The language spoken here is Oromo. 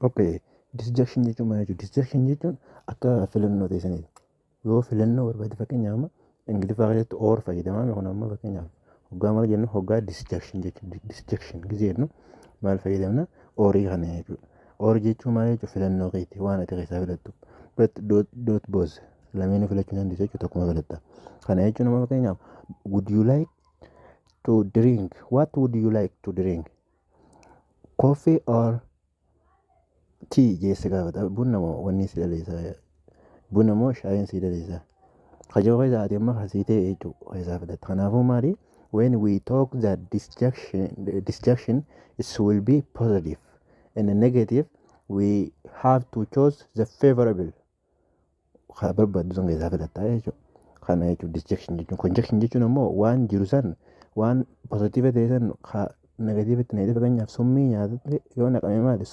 Okay, disjection jechuun maal jechuudha? Disjection jechuun akka filannoo teessaniiti. Yoo filannoo barbaade fakkeenyaaf Ingiliffaa keessatti or fayyadamaa kun amma fakkeenyaaf hoggaa maal jennu hoggaa disjection jechuudha. Disjection gisee jennu maal fayyadamna orii kana jechuudha. Or jechuun maal jechuudha filannoo keetti waan ati keessaa filattu. Dot boos lameenuu filachuu dandeessu jechuudha tokkuma filatta. Kana jechuun amma fakkeenyaaf would you like to drink? What would you like to drink? Coffee or tea jeessa gaafata. Bunna moo wanni si dhaleessa? Bunna moo shaayiin si dhaleessa? Kajoo keessaa ati amma kasii ta'e jechuudha keessaa filatta. Kanaafuu maali? When we talk that disjunction it will be positive and the negative we have to choose the favorable. Barbaaddu sun keessaa filatta jechuudha. Kana jechuudha disjunction jechuun. Conjunction jechuun immoo waan jiru san waan positiiva ta'e san negatiivatti fakkeenyaaf summii nyaatatte yoo naqame maali?